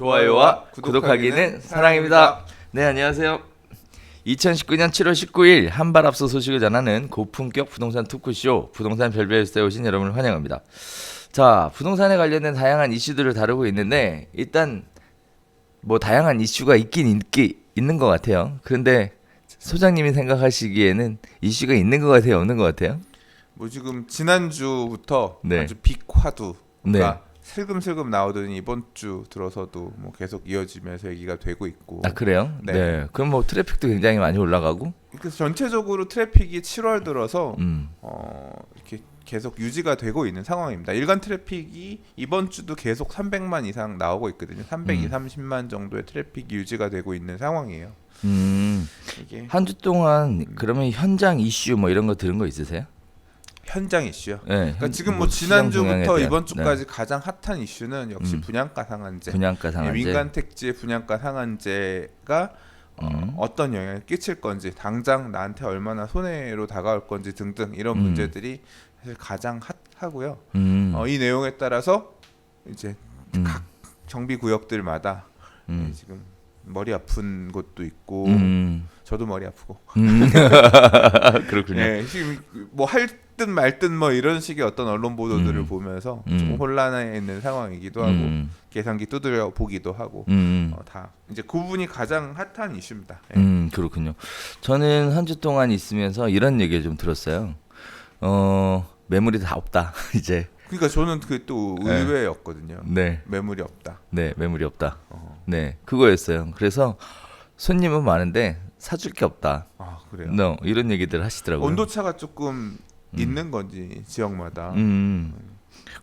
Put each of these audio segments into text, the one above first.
좋아요와 구독하기는 사랑입니다. 네, 안녕하세요. 2019년 7월 19일 한 발 앞서 소식을 전하는 고품격 부동산 토크쇼 부동산 별별스에 오신 여러분을 환영합니다. 자, 부동산에 관련된 다양한 이슈들을 다루고 있는데 일단 뭐 다양한 이슈가 있는 것 같아요. 그런데 소장님이 생각하시기에는 이슈가 있는 것 같아요, 없는 것 같아요? 뭐 지금 지난주부터 네. 아주 빅화두가 네. 슬금슬금 나오더니 이번 주 들어서도 뭐 계속 이어지면서 얘기가 되고 있고. 아, 그래요? 네. 그럼 뭐 트래픽도 굉장히 많이 올라가고. 그래서 전체적으로 트래픽이 7월 들어서 이렇게 계속 유지가 되고 있는 상황입니다. 일간 트래픽이 이번 주도 계속 300만 이상 나오고 있거든요. 330만 정도의 트래픽이 유지가 되고 있는 상황이에요. 이게 한 주 동안 그러면 현장 이슈 뭐 이런 거 들은 거 있으세요? 현장 이슈요. 네. 그러니까 지금 뭐 뭐 시장 동향에 지난주부터 대한, 이번 주까지 가장 핫한 이슈는 역시 분양가 상한제. 분양가 상한제. 민간 택지의 분양가 상한제가 어떤 영향을 끼칠 건지, 당장 나한테 얼마나 손해로 다가올 건지 등등 이런 문제들이 사실 가장 핫하고요. 이 내용에 따라서 이제 각 정비 구역들마다 지금 머리 아픈 곳도 있고, 저도 머리 아프고. 그렇군요. 네, 지금 뭐 할 듯 말 듯 뭐 이런 식의 어떤 언론 보도들을 보면서 조금 혼란해 있는 상황이기도 하고, 계산기 두드려 보기도 하고, 다 이제 그 부분이 가장 핫한 이슈입니다. 네. 그렇군요. 저는 한 주 동안 있으면서 이런 얘기를 좀 들었어요. 매물이 다 없다 이제. 그러니까 저는 그게 또 의외였거든요. 네. 매물이 없다. 네, 매물이 없다. 네, 그거였어요. 그래서 손님은 많은데 사줄 게 없다. 아, 그래요? No, 이런 얘기들 하시더라고요. 온도차가 조금 있는 건지 지역마다.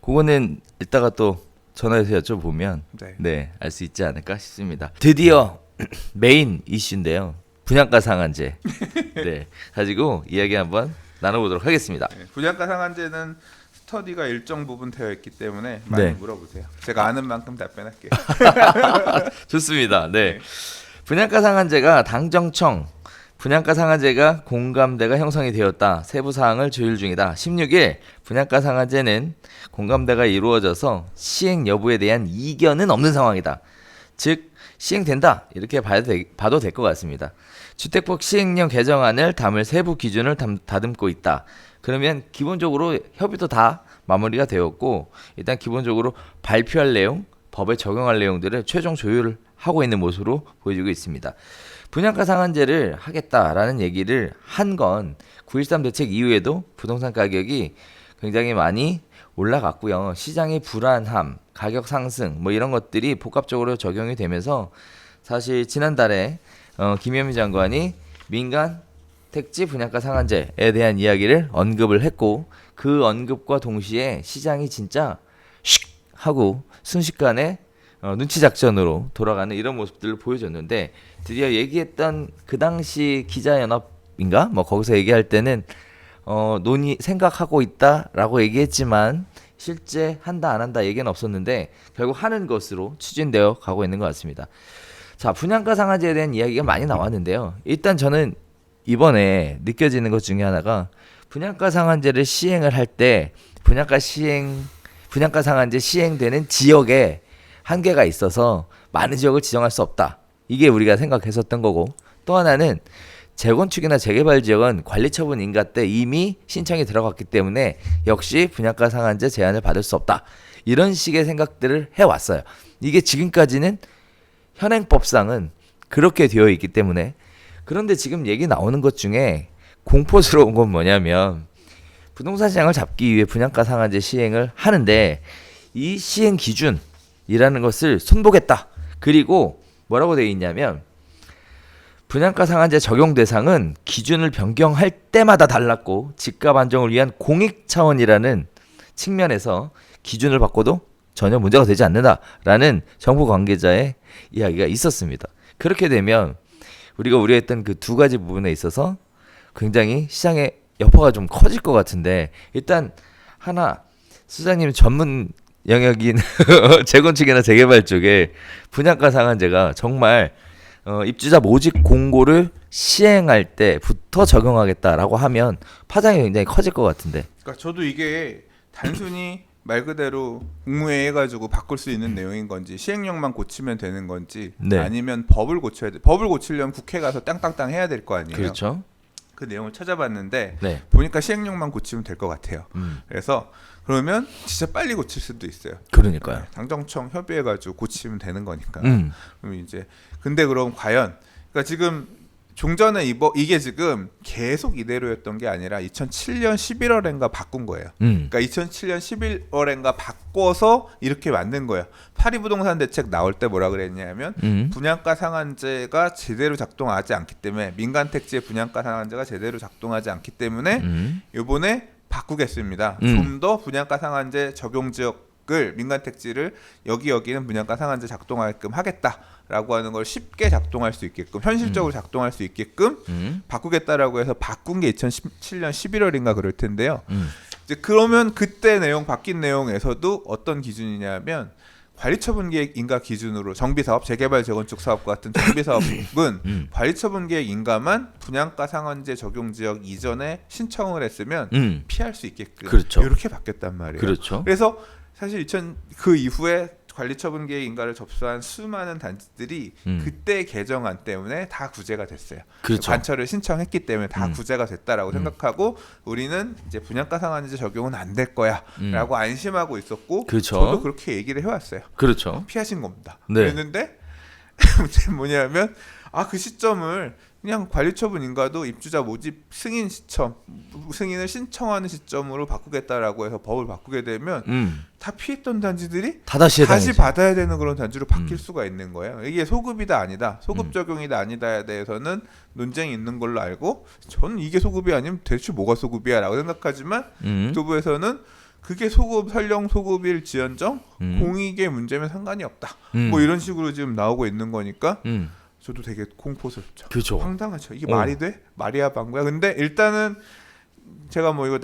그거는 이따가 또 전화해서 여쭤보면 네. 알 수 있지 않을까 싶습니다. 드디어 메인 이슈인데요. 분양가 상한제. 네, 가지고 이야기 한번 나눠보도록 하겠습니다. 네, 분양가 상한제는 스터디가 일정 부분 되어 있기 때문에 많이 물어보세요. 제가 아는 만큼 답변할게요. 좋습니다. 네. 분양가 상한제가 당정청 분양가 상한제가 공감대가 형성이 되었다. 세부 사항을 조율 중이다. 16일 분양가 상한제는 공감대가 이루어져서 시행 여부에 대한 이견은 없는 상황이다. 즉 시행된다. 이렇게 봐도 될 것 같습니다. 주택법 시행령 개정안을 담을 세부 기준을 다듬고 있다. 그러면 기본적으로 협의도 다 마무리가 되었고, 일단 기본적으로 발표할 내용, 법에 적용할 내용들을 최종 조율을 하고 있는 모습으로 보여지고 있습니다. 분양가 상한제를 하겠다라는 얘기를 한 건 9.13 대책 이후에도 부동산 가격이 굉장히 많이 올라갔고요. 시장의 불안함, 가격 상승 뭐 이런 것들이 복합적으로 적용이 되면서 사실 지난달에 김현미 장관이 민간 택지 분양가 상한제에 대한 이야기를 언급을 했고, 그 언급과 동시에 시장이 진짜 슉 하고 순식간에 눈치 작전으로 돌아가는 이런 모습들을 보여줬는데, 드디어 얘기했던 그 당시 기자연합인가 뭐 거기서 얘기할 때는 생각하고 있다라고 얘기했지만 실제 한다 안 한다 얘기는 없었는데 결국 하는 것으로 추진되어 가고 있는 것 같습니다. 자, 분양가 상한제에 대한 이야기가 많이 나왔는데요. 일단 저는 이번에 느껴지는 것 중에 하나가, 분양가 상한제를 시행을 할 때 분양가 상한제 시행되는 지역에 한계가 있어서 많은 지역을 지정할 수 없다. 이게 우리가 생각했었던 거고, 또 하나는 재건축이나 재개발 지역은 관리처분 인가 때 이미 신청이 들어갔기 때문에 역시 분양가 상한제 제한을 받을 수 없다. 이런 식의 생각들을 해왔어요. 이게 지금까지는 현행법상은 그렇게 되어 있기 때문에. 그런데 지금 얘기 나오는 것 중에 공포스러운 건 뭐냐면, 부동산 시장을 잡기 위해 분양가 상한제 시행을 하는데 이 시행 기준이라는 것을 손보겠다. 그리고 뭐라고 되어 있냐면, 분양가 상한제 적용 대상은 기준을 변경할 때마다 달랐고 집값 안정을 위한 공익 차원이라는 측면에서 기준을 바꿔도 전혀 문제가 되지 않는다라는 정부 관계자의 이야기가 있었습니다. 그렇게 되면 우리가 우려했던 그 두 가지 부분에 있어서 굉장히 시장의 여파가 좀 커질 것 같은데, 일단 하나, 수장님 전문 영역인 재건축이나 재개발 쪽에 분양가 상한제가 정말 입주자 모집 공고를 시행할 때부터 적용하겠다라고 하면 파장이 굉장히 커질 것 같은데. 그러니까 저도 이게 단순히 말 그대로 국무회의 해가지고 바꿀 수 있는 내용인 건지 시행령만 고치면 되는 건지 네. 아니면 법을 고쳐야 돼. 법을 고치려면 국회 가서 땅땅땅 해야 될 거 아니에요. 그렇죠. 그 내용을 찾아봤는데 네. 보니까 시행령만 고치면 될 것 같아요. 그래서 그러면 진짜 빨리 고칠 수도 있어요. 그러니까요. 당정청 협의해가지고 고치면 되는 거니까. 그럼 이제 근데 그럼 과연 그러니까 지금 종전에 이게 지금 계속 이대로였던 게 아니라 2007년 11월엔가 바꾼 거예요. 그러니까 2007년 11월엔가 바꿔서 이렇게 만든 거예요. 파리부동산 대책 나올 때 뭐라 그랬냐면 분양가 상한제가 제대로 작동하지 않기 때문에 민간 택지의 분양가 상한제가 제대로 작동하지 않기 때문에 이번에 바꾸겠습니다. 좀 더 분양가 상한제 적용 지역을 민간 택지를 여기는 분양가 상한제 작동하게끔 하겠다라고 하는 걸 쉽게 작동할 수 있게끔 현실적으로 작동할 수 있게끔 바꾸겠다라고 해서 바꾼 게 2017년 11월인가 그럴 텐데요. 이제 그러면 그때 바뀐 내용에서도 어떤 기준이냐면 관리처분계획 인가 기준으로 정비사업, 재개발, 재건축 사업 같은 정비사업은 관리처분계획 인가만 분양가 상한제 적용지역 이전에 신청을 했으면 피할 수 있게끔 그렇죠. 이렇게 바뀌었단 말이에요. 그렇죠. 그래서 사실 그 이후에 관리처분계획 인가를 접수한 수많은 단지들이 그때 개정안 때문에 다 구제가 됐어요. 그렇죠. 관철을 신청했기 때문에 다 구제가 됐다라고 생각하고 우리는 이제 분양가 상한제 적용은 안 될 거야라고 안심하고 있었고 그렇죠. 저도 그렇게 얘기를 해왔어요. 그렇죠. 피하신 겁니다. 네. 그랬는데 문제는 뭐냐면 그 시점을 그냥 관리처분 인가도 입주자 모집 승인 시점, 승인을 신청하는 시점으로 바꾸겠다라고 해서 법을 바꾸게 되면 다 피했던 단지들이 다시 받아야 되는 그런 단지로 바뀔 수가 있는 거예요. 이게 소급이다 아니다, 소급 적용이다 아니다에 대해서는 논쟁이 있는 걸로 알고 저는 이게 소급이 아니면 대체 뭐가 소급이야라고 생각하지만 유튜브에서는 그게 설령 소급일 지연정 공익의 문제면 상관이 없다. 뭐 이런 식으로 지금 나오고 있는 거니까 저도 되게 공포스럽죠. 그렇죠. 황당하죠. 이게 말이 돼? 말이야 방구야. 근데 일단은 제가 뭐 이거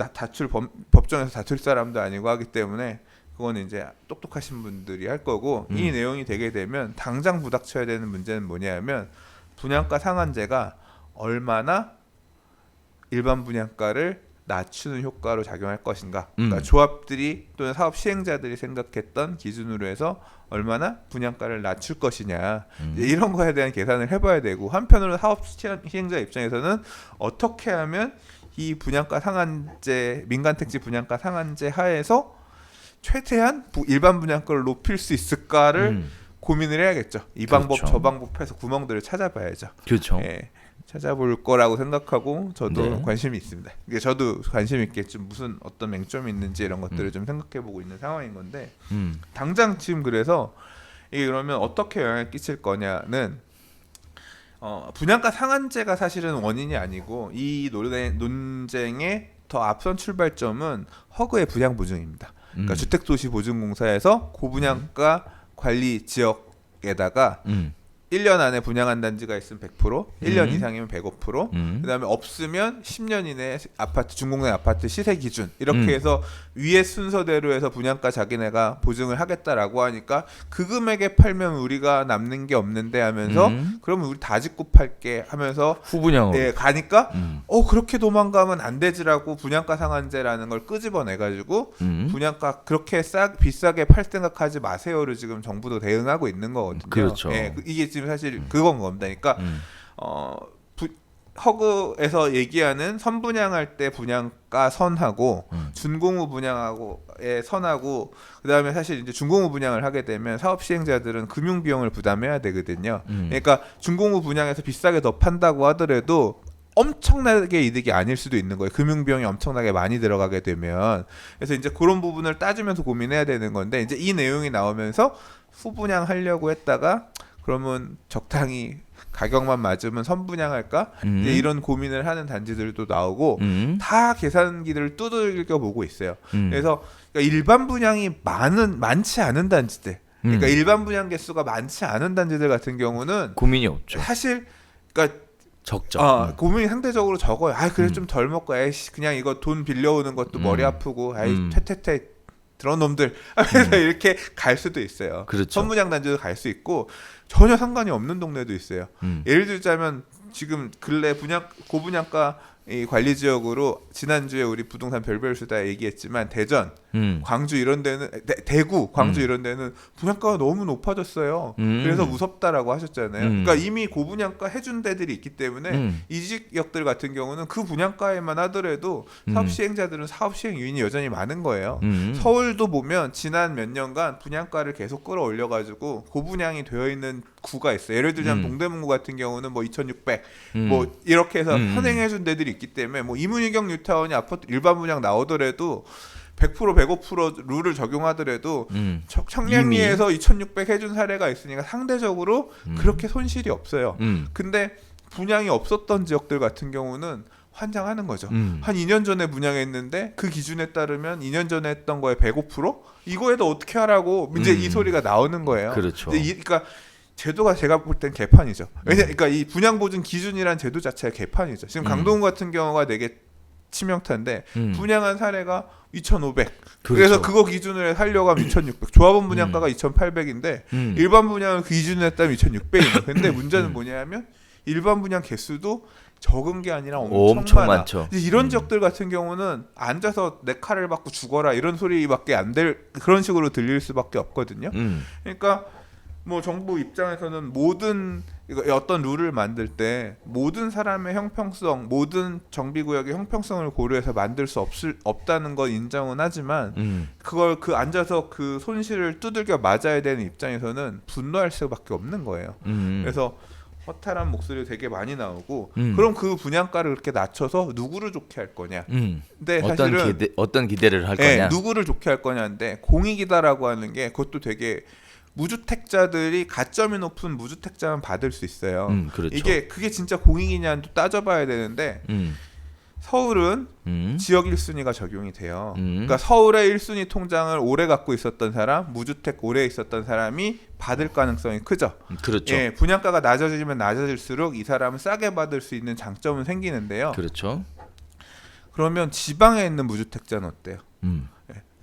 법정에서 다툴 사람도 아니고 하기 때문에 그거는 이제 똑똑하신 분들이 할 거고 이 내용이 되게 되면 당장 부닥쳐야 되는 문제는 뭐냐면 분양가 상한제가 얼마나 일반 분양가를 낮추는 효과로 작용할 것인가. 그러니까 조합들이 또는 사업 시행자들이 생각했던 기준으로 해서 얼마나 분양가를 낮출 것이냐. 이런 거에 대한 계산을 해봐야 되고 한편으로 사업 시행자 입장에서는 어떻게 하면 이 분양가 상한제 민간 택지 분양가 상한제 하에서 최대한 일반 분양가를 높일 수 있을까를 고민을 해야겠죠. 이 방법 그렇죠. 저 방법 해서 구멍들을 찾아봐야죠. 그렇죠. 예. 찾아볼 거라고 생각하고 저도 네. 관심이 있습니다. 이게 저도 관심 있게 좀 무슨 어떤 맹점이 있는지 이런 것들을 좀 생각해보고 있는 상황인 건데 당장 지금 그래서 이게 그러면 어떻게 영향을 끼칠 거냐는 분양가 상한제가 사실은 원인이 아니고 이 논쟁의 더 앞선 출발점은 허그의 분양 보증입니다. 그러니까 주택도시보증공사에서 고분양가 관리 지역에다가 1년 안에 분양한 단지가 있으면 100%, 1년 이상이면 105%, 그다음에 없으면 10년 이내에 중공내 아파트 시세 기준 이렇게 해서 위의 순서대로 해서 분양가 자기네가 보증을 하겠다라고 하니까 그 금액에 팔면 우리가 남는 게 없는데 하면서 그러면 우리 다 짓고 팔게 하면서 후분양으로 가니까 그렇게 도망가면 안 되지라고 분양가 상한제라는 걸 끄집어내가지고 분양가 그렇게 비싸게 팔 생각하지 마세요를 지금 정부도 대응하고 있는 거거든요. 그렇죠. 이게 지금 사실 그건 겁니다. 그러니까 허그에서 얘기하는 선분양할 때 분양가 선하고 준공후 분양하고의 선하고 그다음에 사실 이제 준공후 분양을 하게 되면 사업 시행자들은 금융 비용을 부담해야 되거든요. 그러니까 준공후 분양에서 비싸게 더 판다고 하더라도 엄청나게 이득이 아닐 수도 있는 거예요. 금융 비용이 엄청나게 많이 들어가게 되면. 그래서 이제 그런 부분을 따지면서 고민해야 되는 건데 이제 이 내용이 나오면서 후분양 하려고 했다가 그러면 적당히 가격만 맞으면 선분양할까? 이제 이런 고민을 하는 단지들도 나오고 다 계산기들을 두들겨 보고 있어요. 그래서 그러니까 일반 분양이 많지 않은 단지들, 그러니까 일반 분양 개수가 많지 않은 단지들 같은 경우는 고민이 없죠. 사실 그러니까 적죠. 고민이 상대적으로 적어요. 그래 좀 덜 먹고 그냥 이거 돈 빌려오는 것도 머리 아프고 퇴퇴퇴 그런 놈들 하면서 이렇게 갈 수도 있어요. 그렇죠. 선분양 단지도 갈 수 있고 전혀 상관이 없는 동네도 있어요. 예를 들자면 지금 근래 고분양가에 이 관리 지역으로 지난주에 우리 부동산 별별 수다 얘기했지만 대전, 광주 이런 데는 대구, 광주 이런 데는 분양가가 너무 높아졌어요. 그래서 무섭다라고 하셨잖아요. 그러니까 이미 고분양가 해준 데들이 있기 때문에 이 지역들 같은 경우는 그 분양가에만 하더라도 사업 시행자들은 사업 시행 요인이 여전히 많은 거예요. 서울도 보면 지난 몇 년간 분양가를 계속 끌어올려가지고 고분양이 되어 있는 구가 있어요. 예를 들자면 동대문구 같은 경우는 뭐 2,600, 뭐 이렇게 해서 현행해준 데들이 있기 때문에 뭐 이문희경 뉴타운이 아파트 일반 분양 나오더라도 100% 105% 룰을 적용하더라도 청량리에서 2,600 해준 사례가 있으니까 상대적으로 그렇게 손실이 없어요. 근데 분양이 없었던 지역들 같은 경우는 환장하는 거죠. 한 2년 전에 분양했는데 그 기준에 따르면 2년 전에 했던 거에 105%? 이거에도 어떻게 하라고 이제 이 소리가 나오는 거예요. 그렇죠. 그러니까 제도가 제가 볼 땐 개판이죠. 그러니까 이 분양 보증 기준이란 제도 자체가 개판이죠. 지금 강동구 같은 경우가 되게 치명타인데 분양한 사례가 2,500. 그렇죠. 그래서 그거 기준으로 하려고 하면 2,600. 조합원 분양가가 2,800인데 일반 분양은 그 기준에 따르면 2,600이에요. 근데 문제는 뭐냐면 일반 분양 개수도 적은 게 아니라 엄청 많아. 많죠. 이런 지역들 같은 경우는 앉아서 내 칼을 받고 죽어라 이런 소리밖에 안 될 그런 식으로 들릴 수밖에 없거든요. 그러니까 뭐 정부 입장에서는 모든 어떤 룰을 만들 때 모든 사람의 형평성, 모든 정비구역의 형평성을 고려해서 만들 수 없다는 건 인정은 하지만 그걸 그 앉아서 그 손실을 두들겨 맞아야 되는 입장에서는 분노할 수밖에 없는 거예요. 그래서 허탈한 목소리 되게 많이 나오고 그럼 그 분양가를 그렇게 낮춰서 누구를 좋게 할 거냐? 근데 사실은 어떤 기대를 할 네, 거냐? 누구를 좋게 할 거냐인데 공익이다라고 하는 게 그것도 되게 무주택자들이 가점이 높은 무주택자만 받을 수 있어요. 그렇죠. 그게 진짜 공익이냐는 또 따져봐야 되는데 서울은 지역 1순위가 적용이 돼요. 그러니까 서울의 1순위 통장을 오래 갖고 있었던 사람, 무주택 오래 있었던 사람이 받을 가능성이 크죠. 그렇죠. 예, 분양가가 낮아지면 낮아질수록 이 사람은 싸게 받을 수 있는 장점은 생기는데요. 그렇죠. 그러면 지방에 있는 무주택자는 어때요?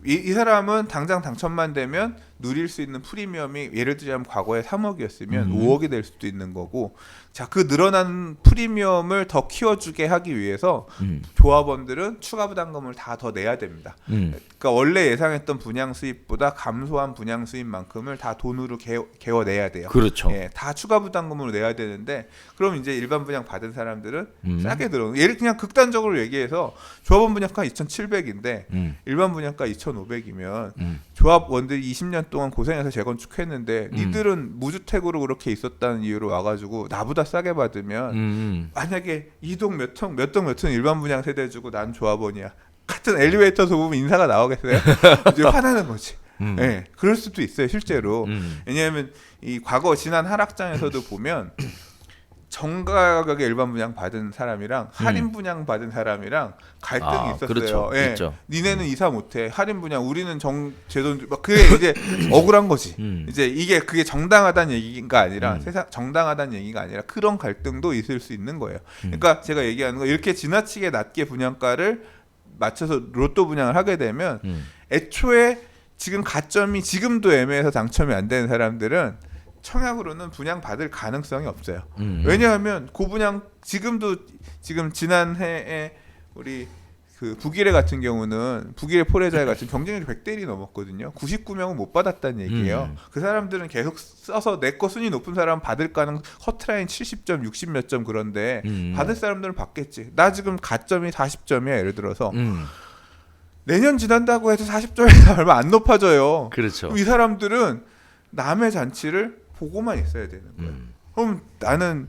이 사람은 당장 당첨만 되면 누릴 수 있는 프리미엄이 예를 들자면 과거에 3억이었으면 5억이 될 수도 있는 거고, 자, 그 늘어난 프리미엄을 더 키워주게 하기 위해서 조합원들은 추가 부담금을 다 더 내야 됩니다. 그러니까 원래 예상했던 분양 수입보다 감소한 분양 수입만큼을 다 돈으로 개워내야 돼요. 그렇죠. 예, 다 추가 부담금으로 내야 되는데 그럼 이제 일반 분양 받은 사람들은 싸게 들어. 예를 그냥 극단적으로 얘기해서 조합원 분양가 2,700인데 일반 분양가 2,500이면 조합원들이 20년 동안 고생해서 재건축했는데 니들은 무주택으로 그렇게 있었다는 이유로 와가지고 나보다 싸게 받으면 만약에 이동 몇 층 일반 분양 세대 주고 난 조합원이야. 같은 엘리베이터에서 보면 인사가 나오겠어요? 이제 화나는 거지. 네, 그럴 수도 있어요, 실제로. 왜냐하면 이 과거 지난 하락장에서도 보면 정가격의 일반 분양 받은 사람이랑 할인 분양 받은 사람이랑 갈등이 있었어요. 그렇죠. 예. 있죠. 니네는 이사 못해. 할인 분양 우리는 제돈 막 그게 이제 억울한 거지. 이제 그게 정당하다는 얘기가 아니라 세상 정당하다는 얘기가 아니라 그런 갈등도 있을 수 있는 거예요. 그러니까 제가 얘기하는 거 이렇게 지나치게 낮게 분양가를 맞춰서 로또 분양을 하게 되면 애초에 지금 가점이 지금도 애매해서 당첨이 안 되는 사람들은 청약으로는 분양 받을 가능성이 없어요. 왜냐하면 고분양 지금 지난해에 우리 그 북일의 같은 경우는 북일의 포레자의 같은 경쟁률이 100대 1이 넘었거든요. 99명은 못 받았다는 얘기예요. 그 사람들은 계속 써서 내 거 순위 높은 사람 받을 가능 커트라인 70점, 60 몇 점 그런데 받을 사람들은 받겠지. 나 지금 가점이 40점이야 예를 들어서. 내년 지난다고 해서 40점이 얼마 안 높아져요. 그렇죠. 이 사람들은 남의 잔치를 보고만 있어야 되는 거예요. 그럼 나는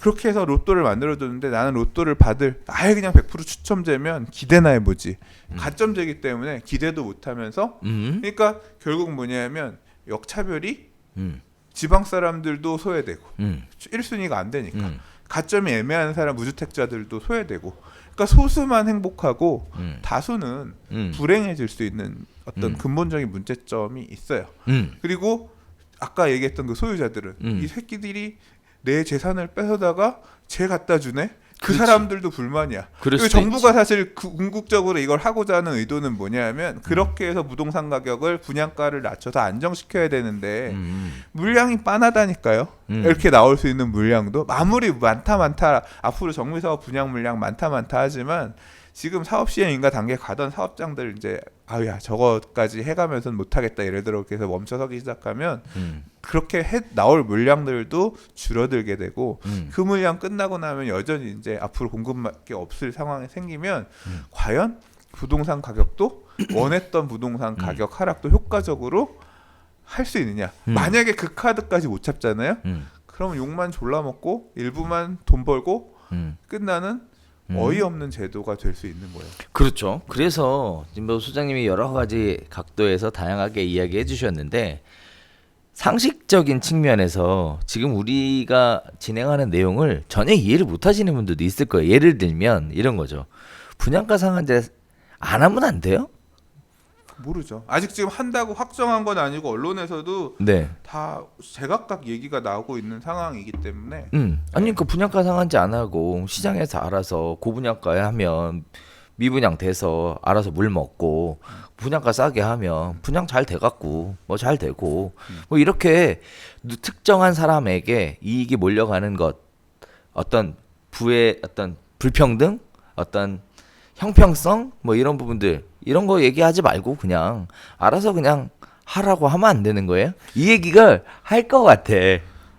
그렇게 해서 로또를 만들어줬는데 나는 로또를 받을 아예 그냥 100% 추첨제면 기대나 해보지. 가점제기 때문에 기대도 못하면서 그러니까 결국 뭐냐면 역차별이 지방 사람들도 소외되고 1순위가 안 되니까 가점이 애매한 사람 무주택자들도 소외되고 그러니까 소수만 행복하고 다수는 불행해질 수 있는 어떤 근본적인 문제점이 있어요. 그리고 아까 얘기했던 그 소유자들은 이 새끼들이 내 재산을 뺏어다가 쟤 갖다 주네. 그 그렇지. 사람들도 불만이야. 그럴 그리고 수도 정부가 있지. 사실 궁극적으로 이걸 하고자 하는 의도는 뭐냐면 그렇게 해서 부동산 가격을 분양가를 낮춰서 안정시켜야 되는데 물량이 빤하다니까요. 이렇게 나올 수 있는 물량도 아무리 많다 앞으로 정비사업 분양 물량 많다 하지만 지금 사업 시행 인가 단계 가던 사업장들 이제 아야 저거까지 해가면서는 못하겠다 예를 들어 그래서 멈춰서기 시작하면 그렇게 나올 물량들도 줄어들게 되고 그 물량 끝나고 나면 여전히 이제 앞으로 공급밖에 없을 상황이 생기면 과연 부동산 가격도 원했던 부동산 가격 하락도 효과적으로 할 수 있느냐. 만약에 그 카드까지 못 잡잖아요. 그럼 욕만 졸라 먹고 일부만 돈 벌고 끝나는 어이없는 제도가 될 수 있는 거예요. 그렇죠. 그래서 지금 뭐 소장님이 여러 가지 각도에서 다양하게 이야기해 주셨는데 상식적인 측면에서 지금 우리가 진행하는 내용을 전혀 이해를 못 하시는 분들도 있을 거예요. 예를 들면 이런 거죠. 분양가 상한제 안 하면 안 돼요? 모르죠. 아직 지금 한다고 확정한 건 아니고 언론에서도 네. 다 제각각 얘기가 나오고 있는 상황이기 때문에 아니 그 분양가 상한제 안 하고 시장에서 알아서 고분양가에 하면 미분양 돼서 알아서 물 먹고 분양가 싸게 하면 분양 잘 돼갖고 뭐 잘 되고 뭐 이렇게 특정한 사람에게 이익이 몰려가는 것 어떤 부의 어떤 불평등 어떤 형평성 뭐 이런 부분들 이런 거 얘기하지 말고 그냥 알아서 그냥 하라고 하면 안 되는 거예요? 이 얘기가 할 것 같아.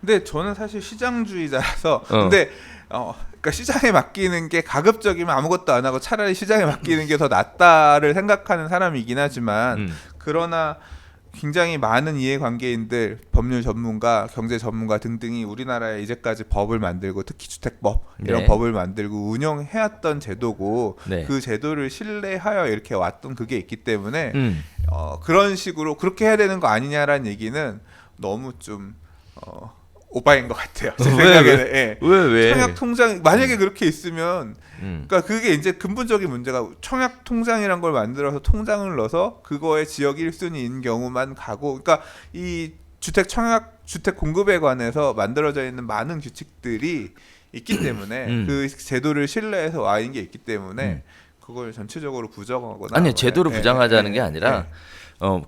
근데 저는 사실 시장주의자라서 근데 그러니까 시장에 맡기는 게 가급적이면 아무것도 안 하고 차라리 시장에 맡기는 게 더 낫다를 생각하는 사람이긴 하지만 그러나 굉장히 많은 이해관계인들, 법률 전문가, 경제 전문가 등등이 우리나라에 이제까지 법을 만들고 특히 주택법 이런 네. 법을 만들고 운영해왔던 제도고 네. 그 제도를 신뢰하여 이렇게 왔던 그게 있기 때문에 그런 식으로 그렇게 해야 되는 거 아니냐라는 얘기는 너무 좀 오바인 것 같아요. 제 생각에는. 예. 왜? 청약 통장 만약에 그렇게 있으면 그러니까 그게 이제 근본적인 문제가 청약 통장이란 걸 만들어서 통장을 넣어서 그거에 지역 1순위인 경우만 가고 그러니까 이 주택 공급에 관해서 만들어져 있는 많은 규칙들이 있기 때문에 그 제도를 신뢰해서 와 있는 게 있기 때문에 그걸 전체적으로 부정하거나 아니 제도를 부정하자는 예, 게 아니라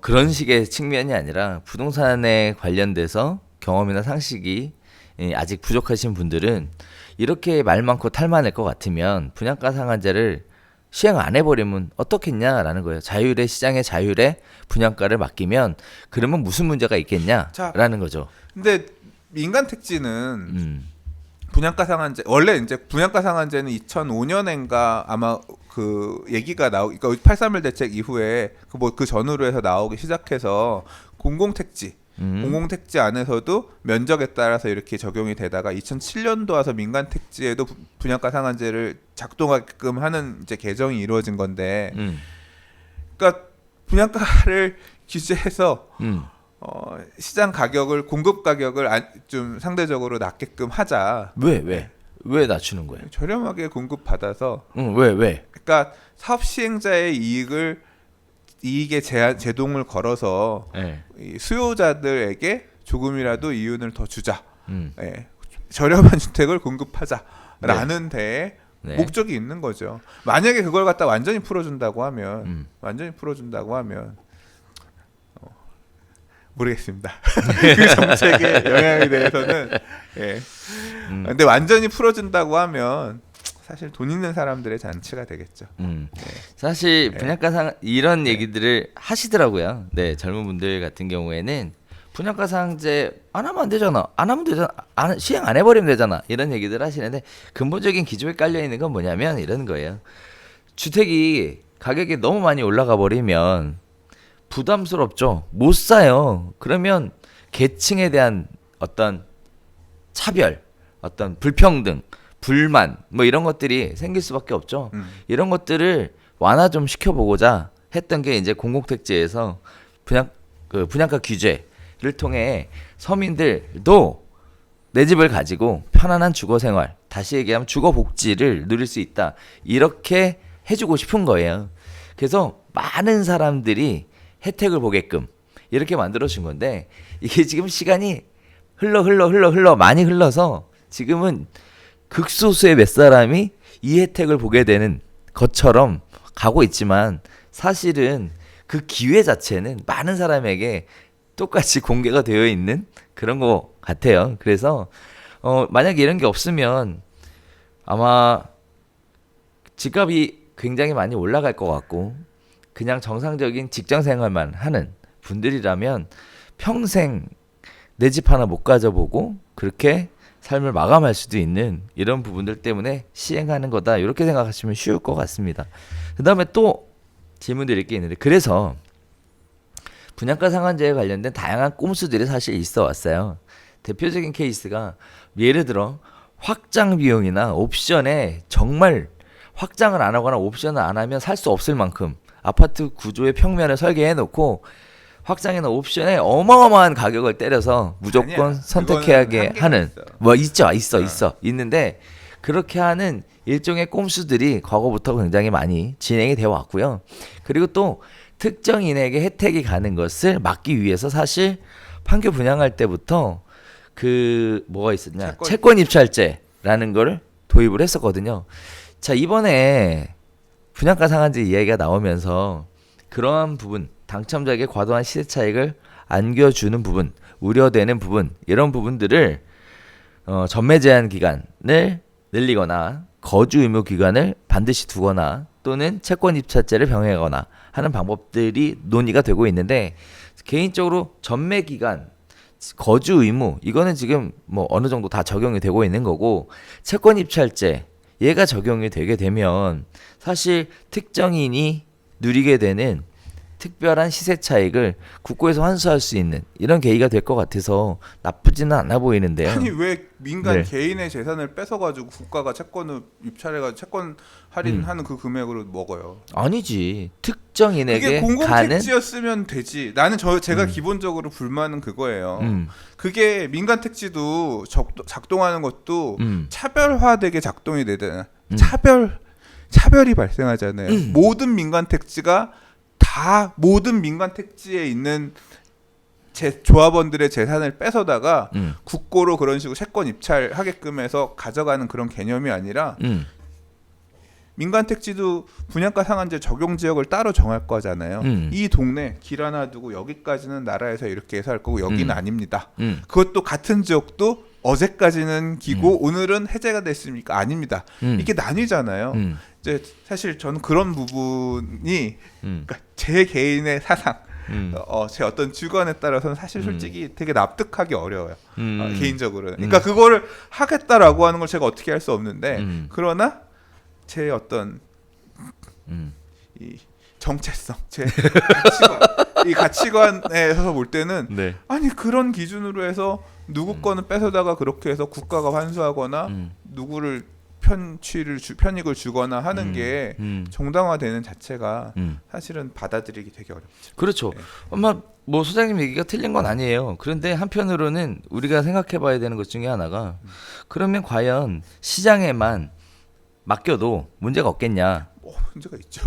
그런 식의 측면이 아니라 부동산에 관련돼서 경험이나 상식이 아직 부족하신 분들은 이렇게 말 많고 탈 많을 것 같으면 분양가 상한제를 시행 안 해버리면 어떻겠냐라는 거예요. 자율의 시장의 자율에 분양가를 맡기면 그러면 무슨 문제가 있겠냐라는 거죠. 근데 민간 택지는 분양가 상한제 원래 이제 분양가 상한제는 2005년인가 아마 그 얘기가 그러니까 831 대책 이후에 그 전후로 해서 나오기 시작해서 공공택지 안에서도 면적에 따라서 이렇게 적용이 되다가 2007년도 와서 민간 택지에도 분양가 상한제를 작동하게끔 하는 이제 개정이 이루어진 건데, 그러니까 분양가를 규제해서 시장 가격을 공급 가격을 좀 상대적으로 낮게끔 하자. 왜 낮추는 거예요? 저렴하게 공급 받아서. 왜? 그러니까 사업 시행자의 이익에 제동을 걸어서 이 수요자들에게 조금이라도 이윤을 더 주자. 저렴한 주택을 공급하자라는 데에 목적이 있는 거죠. 만약에 그걸 갖다 완전히 풀어준다고 하면 모르겠습니다. 그 정책의 영향에 대해서는 근데 완전히 풀어준다고 하면 사실 돈 있는 사람들의 잔치가 되겠죠. 사실 분양가 이런 얘기들을 하시더라고요. 네, 젊은 분들 같은 경우에는 분양가 상한제 안 하면 안 되잖아. 안 하면 되잖아. 시행 안 해버리면 되잖아. 이런 얘기들 하시는데 근본적인 기조에 깔려 있는 건 뭐냐면 이런 거예요. 주택이 가격이 너무 많이 올라가 버리면 부담스럽죠. 못 사요. 그러면 계층에 대한 어떤 차별, 어떤 불평등, 불만 뭐 이런 것들이 생길 수밖에 없죠. 이런 것들을 완화 좀 시켜보고자 했던 게 이제 공공택지에서 분양가 규제를 통해 서민들도 내 집을 가지고 편안한 주거생활, 다시 얘기하면 주거복지를 누릴 수 있다. 이렇게 해주고 싶은 거예요. 그래서 많은 사람들이 혜택을 보게끔 이렇게 만들어준 건데 이게 지금 시간이 흘러 많이 흘러서 지금은 극소수의 몇 사람이 이 혜택을 보게 되는 것처럼 가고 있지만 사실은 그 기회 자체는 많은 사람에게 똑같이 공개가 되어 있는 그런 것 같아요. 그래서 만약에 이런 게 없으면 아마 집값이 굉장히 많이 올라갈 것 같고 그냥 정상적인 직장 생활만 하는 분들이라면 평생 내 집 하나 못 가져보고 그렇게 삶을 마감할 수도 있는 이런 부분들 때문에 시행하는 거다 이렇게 생각하시면 쉬울 것 같습니다. 그 다음에 또 질문 드릴 게 있는데 그래서 분양가 상한제에 관련된 다양한 꼼수들이 사실 있어 왔어요. 대표적인 케이스가 예를 들어 확장 비용이나 옵션에 정말 확장을 안 하거나 옵션을 안 하면 살 수 없을 만큼 아파트 구조의 평면을 설계해 놓고 확장이나 옵션에 어마어마한 가격을 때려서 무조건 아니야. 선택해야 그거는 한계가 하는 있어. 뭐 있어 있는데 그렇게 하는 일종의 꼼수들이 과거부터 굉장히 많이 진행이 되어 왔고요. 그리고 또 특정인에게 혜택이 가는 것을 막기 위해서 사실 판교 분양할 때부터 그 뭐가 있었냐 채권 입찰제라는 걸 도입을 했었거든요. 자 이번에 분양가 상한제 이야기가 나오면서 그러한 부분 당첨자에게 과도한 시세 차익을 안겨주는 부분 우려되는 부분 이런 부분들을 전매 제한 기간을 늘리거나 거주 의무 기간을 반드시 두거나 또는 채권 입찰제를 병행하거나 하는 방법들이 논의가 되고 있는데 개인적으로 전매 기간 거주 의무 이거는 지금 뭐 어느 정도 다 적용이 되고 있는 거고 채권 입찰제 얘가 적용이 되게 되면 사실 특정인이 누리게 되는 특별한 시세 차익을 국고에서 환수할 수 있는 이런 계기가 될 것 같아서 나쁘지는 않아 보이는데요. 아니 왜 민간 네. 개인의 재산을 뺏어가지고 국가가 채권을 입찰해가지고 채권 할인하는 그 금액으로 먹어요. 아니지 그게 특정인에게 가는 공공택지였으면 되지. 나는 제가 기본적으로 불만은 그거예요. 그게 민간 택지도 작동하는 것도 차별화되게 작동이 되잖아. 차별이 발생하잖아요. 모든 민간 택지가 다 모든 민간 택지에 있는 조합원들의 재산을 뺏어다가 국고로 그런 식으로 채권 입찰하게끔 해서 가져가는 그런 개념이 아니라 민간 택지도 분양가 상한제 적용 지역을 따로 정할 거잖아요. 이 동네 길 하나 두고 여기까지는 나라에서 이렇게 해서 할 거고 여기는 아닙니다. 그것도 같은 지역도 어제까지는 기고 오늘은 해제가 됐습니까? 아닙니다. 이게 나뉘잖아요. 이제 사실 저는 그런 부분이 그러니까 제 개인의 사상, 제 어떤 주관에 따라서는 사실 솔직히 되게 납득하기 어려워요. 개인적으로는. 그러니까 그거를 하겠다라고 하는 걸 제가 어떻게 할 수 없는데 그러나 제 어떤 이 정체성, 제 가치관, 이 가치관에서 볼 때는 네. 아니 그런 기준으로 해서 누구 거는 뺏어다가 그렇게 해서 국가가 환수하거나 누구를 편익을 주거나 하는 게 정당화되는 자체가 사실은 받아들이기 되게 어렵죠. 그렇죠. 네. 아마 뭐 소장님 얘기가 틀린 건 아니에요. 그런데 한편으로는 우리가 생각해봐야 되는 것 중에 하나가 그러면 과연 시장에만 맡겨도 문제가 없겠냐? 문제가 있죠.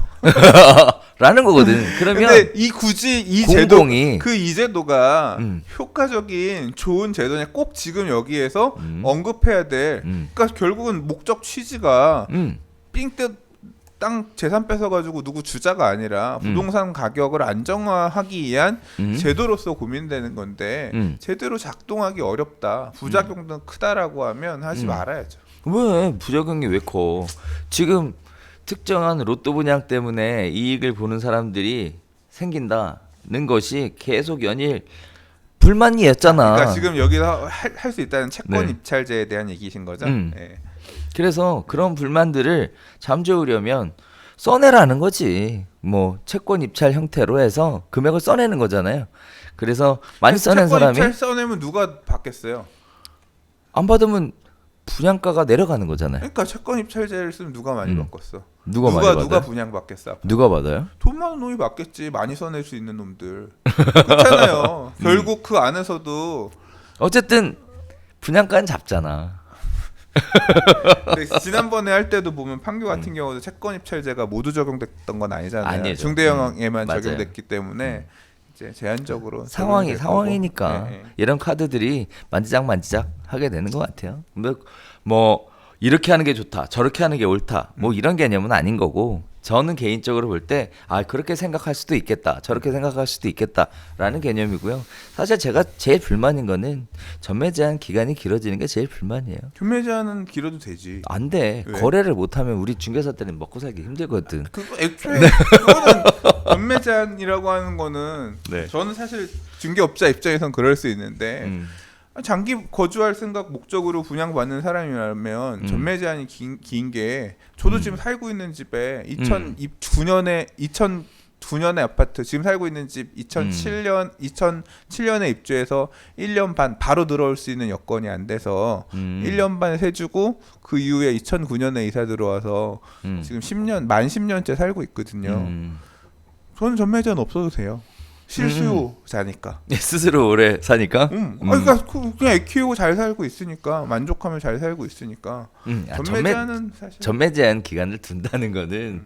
라는 거거든. 그러면 근데 굳이 이 제도 공공이 이 제도가 효과적인 좋은 제도냐 꼭 지금 여기에서 언급해야 돼. 그러니까 결국은 목적 취지가 삥뜯 땅 재산 뺏어가지고 누구 주자가 아니라 부동산 가격을 안정화하기 위한 제도로서 고민되는 건데 제대로 작동하기 어렵다. 부작용도 크다라고 하면 하지 말아야죠. 왜 부작용이 왜 커? 지금 특정한 로또 분양 때문에 이익을 보는 사람들이 생긴다는 것이 계속 연일 불만이었잖아. 그러니까 지금 여기서 할 수 있다는 채권 네. 입찰제에 대한 얘기신 거죠? 네. 그래서 그런 불만들을 잠재우려면 써내라는 거지. 뭐 채권 입찰 형태로 해서 금액을 써내는 거잖아요. 그래서 많이 써낸 채권 사람이 입찰 써내면 누가 받겠어요? 안 받으면 분양가가 내려가는 거잖아요. 그러니까 채권 입찰제를 쓰면 누가 많이 바꿨어? 누가 많이 받아요? 누가 분양 받겠어? 누가 받아요? 돈 많은 놈이 받겠지. 많이 써낼 수 있는 놈들. 그렇잖아요. 결국 그 안에서도 어쨌든 분양가는 잡잖아. 근데 지난번에 할 때도 보면 판교 같은 경우도 채권 입찰제가 모두 적용됐던 건 아니잖아요. 아니죠. 중대형에만 맞아요. 적용됐기 때문에 이제 제한적으로 상황이니까 네. 이런 카드들이 만지작 하게 되는 것 같아요. 뭐 이렇게 하는 게 좋다, 저렇게 하는 게 옳다, 뭐 이런 개념은 아닌 거고, 저는 개인적으로 볼 때, 아, 그렇게 생각할 수도 있겠다, 저렇게 생각할 수도 있겠다라는 개념이고요. 사실 제가 제일 불만인 거는 전매 제한 기간이 길어지는 게 제일 불만이에요. 전매 제한은 길어도 되지. 안 돼. 왜? 거래를 못하면 우리 중개사들은 먹고 살기 힘들거든. 그거 애초에 그거는 전매 제한이라고 하는 거는 네. 저는 사실 중개업자 입장에선 그럴 수 있는데 장기 거주할 생각 목적으로 분양받는 사람이라면 전매 제한이 긴 게 저도 지금 살고 있는 집에 2009년에 아파트 지금 살고 있는 집 2007년에 입주해서 1년 반 바로 들어올 수 있는 여건이 안 돼서 1년 반 세주고 그 이후에 2009년에 이사 들어와서 지금 만 10년째 살고 있거든요. 저는 전매 제한 없어도 돼요. 실수요자니까. 스스로 오래 사니까. 그러니까 그냥 애 키우고 잘 살고 있으니까 만족하면 잘 살고 있으니까. 전매 제한은 사실 전매 제한 기간을 둔다는 거는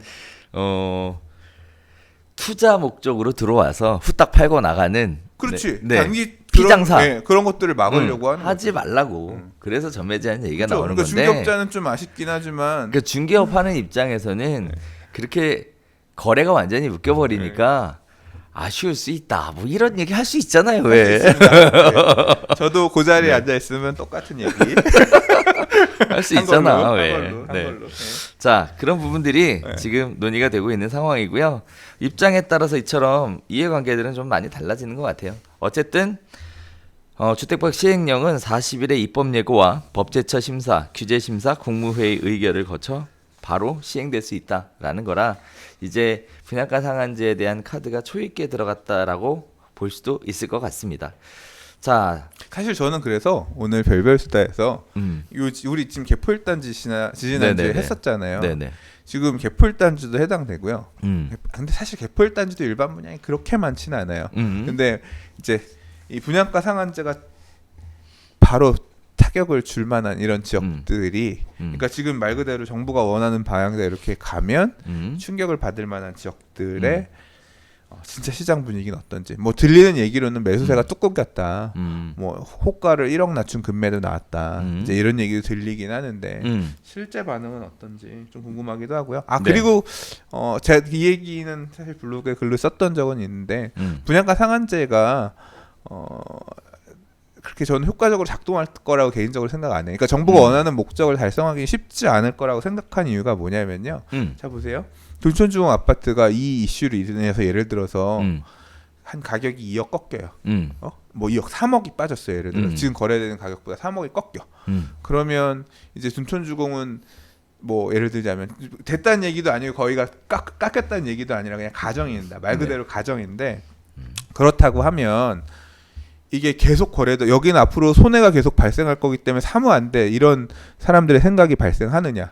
투자 목적으로 들어와서 후딱 팔고 나가는. 그렇지. 네. 단기 피장사 그런 것들을 막으려고 하는 하지 거죠. 말라고. 그래서 전매 제한 얘기가 그렇죠. 나오는 그러니까 건데. 중개업자는 좀 아쉽긴 하지만. 그러니까 중개업 하는 입장에서는 그렇게 거래가 완전히 묶여버리니까. 아쉬울 수 있다. 뭐 이런 얘기 할 수 있잖아요. 왜? 네. 저도 그 자리에 앉아 있으면 똑같은 얘기 할 수 있잖아. 한 왜? 걸로. 네. 자, 그런 부분들이 지금 논의가 되고 있는 상황이고요. 입장에 따라서 이처럼 이해관계들은 좀 많이 달라지는 것 같아요. 어쨌든 주택법 시행령은 40일의 입법 예고와 법제처 심사, 규제 심사, 국무회의 의결을 거쳐 바로 시행될 수 있다라는 거라 이제 분양가 상한제에 대한 카드가 초입기에 들어갔다라고 볼 수도 있을 것 같습니다. 자, 사실 저는 그래서 오늘 별별 수다에서 우리 지금 개포일단지 지지난주에 했었잖아요. 네네. 지금 개포일단지도 해당되고요. 근데 사실 개포일단지도 일반 분양이 그렇게 많지는 않아요. 근데 이제 이 분양가 상한제가 바로 타격을 줄 만한 이런 지역들이 그러니까 지금 말 그대로 정부가 원하는 방향대로 이렇게 가면 충격을 받을 만한 지역들의 진짜 시장 분위기는 어떤지 뭐 들리는 얘기로는 매수세가 뚝 끊겼다. 뭐 호가를 1억 낮춘 금매도 나왔다. 이제 이런 얘기도 들리긴 하는데 실제 반응은 어떤지 좀 궁금하기도 하고요. 그리고 제가 이 얘기는 사실 블로그에 글로 썼던 적은 있는데 분양가 상한제가 그렇게 저는 효과적으로 작동할 거라고 개인적으로 생각 안 해요. 그러니까 정부가 원하는 목적을 달성하기 쉽지 않을 거라고 생각한 이유가 뭐냐면요. 자 보세요. 둔촌주공 아파트가 이 이슈로 인해서 예를 들어서 한 가격이 2억 꺾여요. 뭐 2억 3억이 빠졌어요. 예를 들어 지금 거래되는 가격보다 3억이 꺾여. 그러면 이제 둔촌주공은 뭐 예를 들자면 됐다는 얘기도 아니고 거의가 깎였다는 얘기도 아니라 그냥 가정입니다. 말 그대로 가정인데 그렇다고 하면 이게 계속 거래도 여기는 앞으로 손해가 계속 발생할 거기 때문에 사면 안 돼 이런 사람들의 생각이 발생하느냐?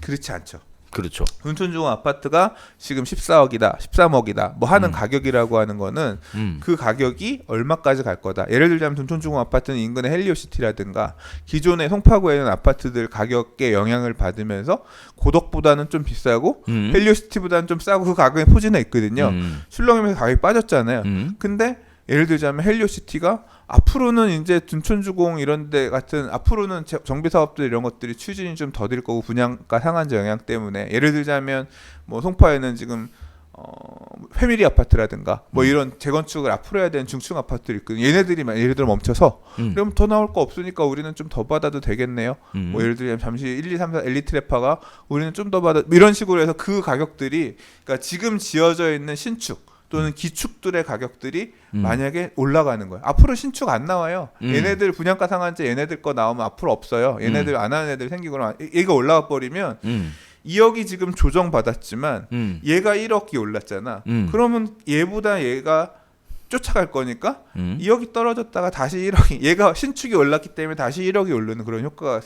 그렇지 않죠. 그렇죠. 둔촌주공 아파트가 지금 14억이다, 13억이다 뭐 하는 가격이라고 하는 거는 그 가격이 얼마까지 갈 거다. 예를 들자면 둔촌주공 아파트는 인근의 헬리오시티라든가 기존의 송파구에 있는 아파트들 가격에 영향을 받으면서 고덕보다는 좀 비싸고 헬리오시티보다는 좀 싸고 그 가격에 포진해 있거든요. 출렁이면서 가격이 빠졌잖아요. 근데 예를 들자면 헬리오시티가 앞으로는 이제 둔촌주공 이런 데 같은 앞으로는 정비 사업들 이런 것들이 추진이 좀 더딜 거고 분양가 상한제 영향 때문에 예를 들자면 뭐 송파에는 지금 패밀리 아파트라든가 뭐 이런 재건축을 앞으로 해야 되는 중층 아파트들이 있거든요. 얘네들이 예를 들어 멈춰서 그럼 더 나올 거 없으니까 우리는 좀 더 받아도 되겠네요. 뭐 예를 들면 잠시 1, 2, 3, 4 엘리트레파가 우리는 좀 더 받아 이런 식으로 해서 그 가격들이 그러니까 지금 지어져 있는 신축 또는 기축들의 가격들이 만약에 올라가는 거예요. 앞으로 신축 안 나와요. 얘네들 분양가 상한제 얘네들 거 나오면 앞으로 없어요. 얘네들 안 하는 애들 생기고 얘가 올라가 버리면 2억이 지금 조정받았지만 얘가 1억이 올랐잖아. 그러면 얘보다 얘가 쫓아갈 거니까 2억이 떨어졌다가 다시 1억이 얘가 신축이 올랐기 때문에 다시 1억이 오르는 그런 효과가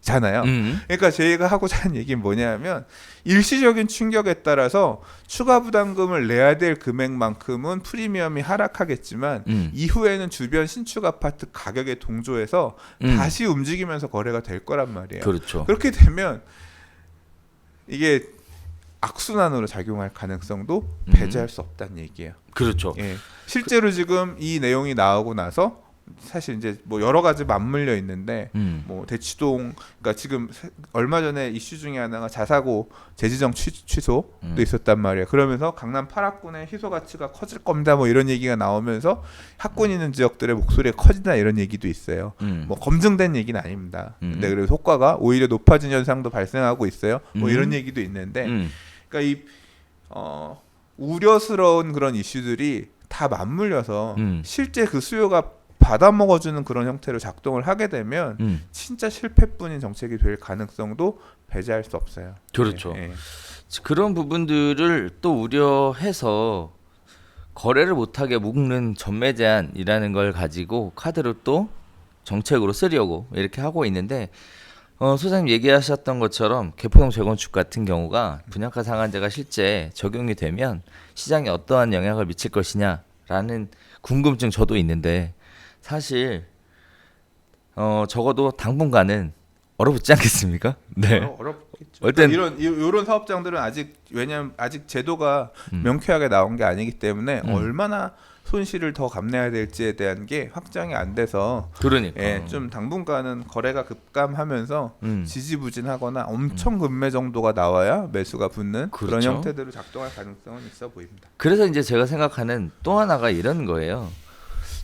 잖아요. 그러니까 제가 하고자 하는 얘기는 뭐냐면 일시적인 충격에 따라서 추가 부담금을 내야 될 금액만큼은 프리미엄이 하락하겠지만 이후에는 주변 신축 아파트 가격에 동조해서 다시 움직이면서 거래가 될 거란 말이에요. 그렇죠. 그렇게 되면 이게 악순환으로 작용할 가능성도 배제할 수 없다는 얘기예요. 그렇죠. 예. 실제로 지금 이 내용이 나오고 나서 사실 이제 뭐 여러 가지 맞물려 있는데 뭐 대치동 그러니까 지금 얼마 전에 이슈 중에 하나가 자사고 재지정 취소도 있었단 말이에요. 그러면서 강남 8학군의 희소 가치가 커질 겁니다. 뭐 이런 얘기가 나오면서 학군 있는 지역들의 목소리가 커진다 이런 얘기도 있어요. 뭐 검증된 얘기는 아닙니다. 근데 그래서 효과가 오히려 높아진 현상도 발생하고 있어요. 뭐 이런 얘기도 있는데 그러니까 이 우려스러운 그런 이슈들이 다 맞물려서 실제 그 수요가 받아먹어주는 그런 형태로 작동을 하게 되면 진짜 실패뿐인 정책이 될 가능성도 배제할 수 없어요. 그렇죠. 예, 예. 그런 부분들을 또 우려해서 거래를 못하게 묶는 전매 제한이라는 걸 가지고 카드로 또 정책으로 쓰려고 이렇게 하고 있는데 소장님 얘기하셨던 것처럼 개포동 재건축 같은 경우가 분양가 상한제가 실제 적용이 되면 시장에 어떠한 영향을 미칠 것이냐라는 궁금증 저도 있는데 사실 적어도 당분간은 얼어붙지 않겠습니까? 네. 어렵겠죠. 어떤 이런 사업장들은 왜냐하면 아직 제도가 명쾌하게 나온 게 아니기 때문에 얼마나 손실을 더 감내해야 될지에 대한 게 확정이 안 돼서 그러니까 예, 좀 당분간은 거래가 급감하면서 지지부진하거나 엄청 급매 정도가 나와야 매수가 붙는 그런 그렇죠. 형태대로 작동할 가능성은 있어 보입니다. 그래서 이제 제가 생각하는 또 하나가 이런 거예요.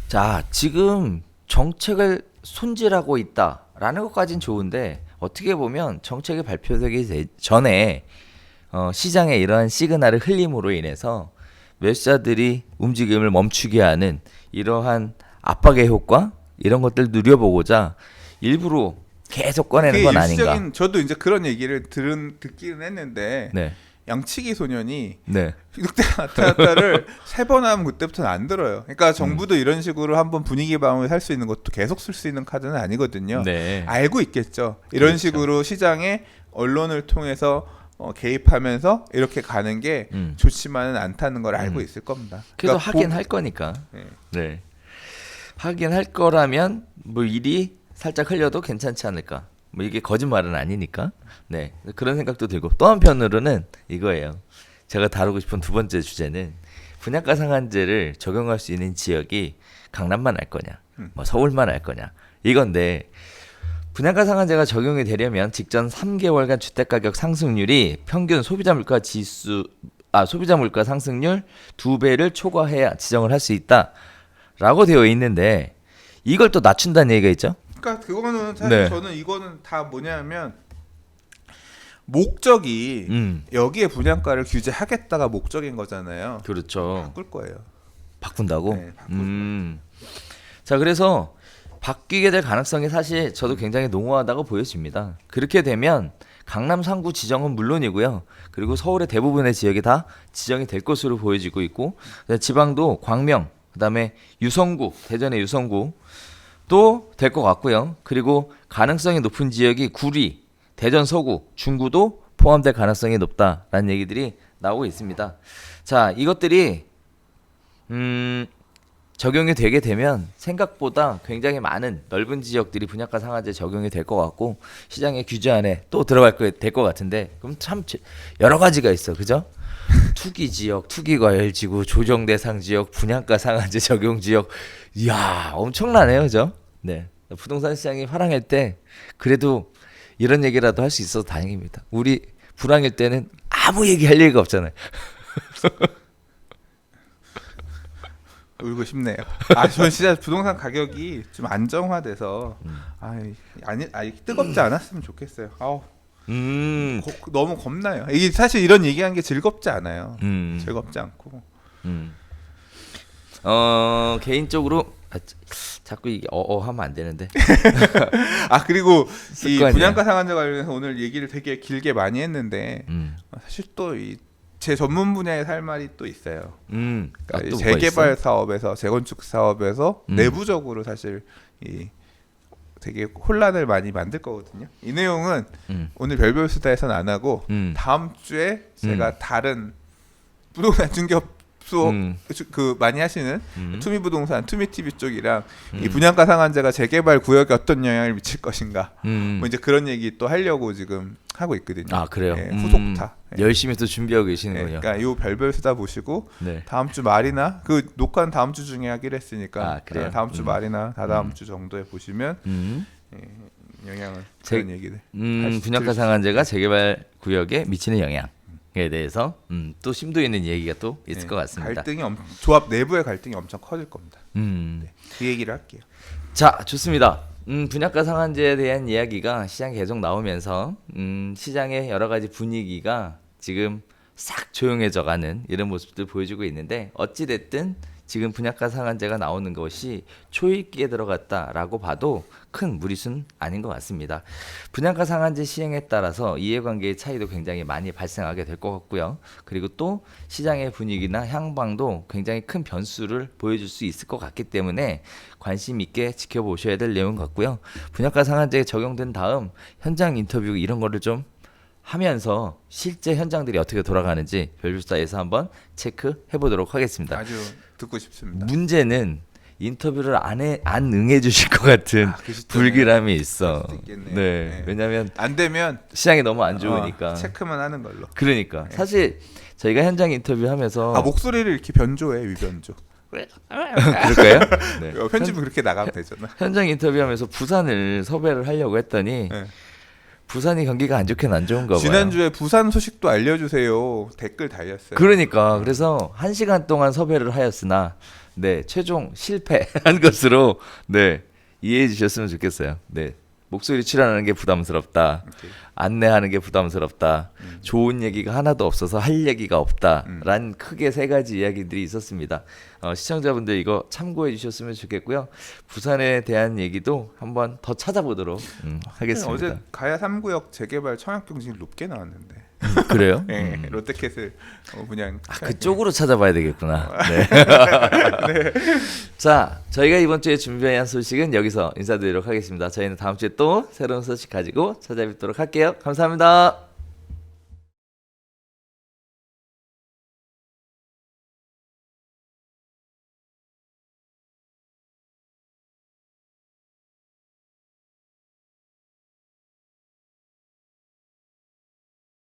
자, 지금 정책을 손질하고 있다라는 것까진 좋은데 어떻게 보면 정책이 발표되기 전에 시장에 이러한 시그널을 흘림으로 인해서 매수자들이 움직임을 멈추게 하는 이러한 압박의 효과 이런 것들 누려보고자 일부러 계속 꺼내는 건 아닌가. 저도 이제 그런 얘기를 듣기는 했는데 네. 양치기 소년이 네. 늑대 나타났다를 3번 하면 그때부터는 안 들어요. 그러니까 정부도 이런 식으로 한번 분위기 방어에 살 수 있는 것도 계속 쓸 수 있는 카드는 아니거든요. 네. 알고 있겠죠. 이런 그렇죠. 식으로 시장에 언론을 통해서 개입하면서 이렇게 가는 게 좋지만은 않다는 걸 알고 있을 겁니다. 그래도 그러니까 하긴 할 거니까. 네. 네. 하긴 할 거라면 뭐 일이 살짝 흘려도 괜찮지 않을까. 뭐 이게 거짓말은 아니니까. 네. 그런 생각도 들고 또 한편으로는 이거예요. 제가 다루고 싶은 두 번째 주제는 분양가 상한제를 적용할 수 있는 지역이 강남만 할 거냐, 뭐 서울만 할 거냐 이건데 분양가 상한제가 적용이 되려면 직전 3개월간 주택가격 상승률이 평균 소비자 물가 상승률 2배를 초과해야 지정을 할 수 있다라고 되어 있는데 이걸 또 낮춘다는 얘기가 있죠. 그러니까 그거는 사실 네. 저는 이거는 다 뭐냐면 목적이 여기에 분양가를 규제하겠다가 목적인 거잖아요. 그렇죠. 바꿀 거예요. 바꾼다고? 네, 바꿀 자, 그래서 바뀌게 될 가능성이 사실 저도 굉장히 농후하다고 보여집니다. 그렇게 되면 강남 상구 지정은 물론이고요. 그리고 서울의 대부분의 지역이 다 지정이 될 것으로 보여지고 있고 지방도 광명, 그다음에 유성구, 대전의 유성구 또 될 것 같고요. 그리고 가능성이 높은 지역이 구리, 대전 서구, 중구도 포함될 가능성이 높다라는 얘기들이 나오고 있습니다. 자, 이것들이 적용이 되게 되면 생각보다 굉장히 많은 넓은 지역들이 분양가 상한제 적용이 될 것 같고 시장의 규제 안에 또 들어갈 될 것 같은데 그럼 참 여러 가지가 있어, 그죠? 투기 지역, 투기 과열 지구, 조정 대상 지역, 분양가 상한제 적용 지역, 이야 엄청나네요, 그죠? 네, 부동산 시장이 화랑일 때 그래도 이런 얘기라도 할 수 있어서 다행입니다. 우리 불황일 때는 아무 얘기할 얘기가 없잖아요. 울고 싶네요. 전 진짜 부동산 가격이 좀 안정화돼서 뜨겁지 않았으면 좋겠어요. 너무 겁나요. 이게 사실 이런 얘기하는 게 즐겁지 않아요. 즐겁지 않고. 개인적으로 자꾸 이게 하면 안 되는데. 그리고 이 습관이야. 분양가 상한제 관련해서 오늘 얘기를 되게 길게 많이 했는데 사실 또 제 전문 분야에 할 말이 또 있어요. 그러니까 또 재개발 사업에서 재건축 사업에서 내부적으로 사실 되게 혼란을 많이 만들 거거든요. 이 내용은 오늘 별별 수다에서는 안 하고 다음 주에 제가 다른 부동산 중개업 그 많이 하시는 투미부동산, 투미TV 쪽이랑 이 분양가 상한제가 재개발 구역에 어떤 영향을 미칠 것인가, 뭐 이제 그런 얘기 또 하려고 지금 하고 있거든요. 아 그래요? 예, 후속타. 예. 열심히 또 준비하고 계시는군요. 그러니까 요 별별 수다 보시고 네. 다음 주 말이나 그 녹화는 다음 주 중에 하기로 했으니까 아, 그래요? 다음 주 말이나 다다음 주 정도에 보시면 영향을 그런 얘기들. 분양가 상한제가 재개발 구역에 미치는 영향에 대해서 또 심도 있는 얘기가 또 있을 것 같습니다. 조합 내부의 갈등이 엄청 커질 겁니다. 네, 그 얘기를 할게요. 자, 좋습니다. 분양가 상한제에 대한 이야기가 시장에 계속 나오면서 시장의 여러 가지 분위기가 지금 싹 조용해져가는 이런 모습들 보여주고 있는데, 어찌 됐든 지금 분양가 상한제가 나오는 것이 초읽기에 들어갔다라고 봐도 큰 무리수는 아닌 것 같습니다. 분양가 상한제 시행에 따라서 이해관계의 차이도 굉장히 많이 발생하게 될 것 같고요. 그리고 또 시장의 분위기나 향방도 굉장히 큰 변수를 보여줄 수 있을 것 같기 때문에 관심 있게 지켜보셔야 될 내용 같고요. 분양가 상한제에 적용된 다음 현장 인터뷰 이런 거를 좀 하면서 실제 현장들이 어떻게 돌아가는지 별별수다에서 한번 체크해 보도록 하겠습니다. 아주 듣고 싶습니다. 문제는 인터뷰를 안 응해 주실 것 같은 불길함이 있어. 네. 왜냐면 안 되면 시장이 너무 안 좋으니까 체크만 하는 걸로. 그러니까 사실 저희가 현장 인터뷰하면서 목소리를 이렇게 변조해, 위변조. 그럴까요? 네. 편집은 그렇게 나가면 되잖아. 현장 인터뷰하면서 부산을 섭외를 하려고 했더니 부산이 경기가 안 좋긴 안 좋은가 봐요. 지난주에 부산 소식도 알려주세요. 댓글 달렸어요. 그러니까 그래서 1시간 동안 섭외를 하였으나 최종 실패한 것으로 이해해 주셨으면 좋겠어요. 목소리 출연하는 게 부담스럽다. 안내하는 게 부담스럽다. 좋은 얘기가 하나도 없어서 할 얘기가 없다라는 크게 세 가지 이야기들이 있었습니다. 시청자분들 이거 참고해 주셨으면 좋겠고요. 부산에 대한 얘기도 한번 더 찾아보도록 하겠습니다. 어제 가야 3구역 재개발 청약 경쟁이 높게 나왔는데. 그래요? 네, 롯데캐슬 그냥 그쪽으로 찾아봐야 되겠구나. 자, 저희가 이번 주에 준비한 소식은 여기서 인사드리도록 하겠습니다. 저희는 다음 주에 또 새로운 소식 가지고 찾아뵙도록 할게요. 감사합니다.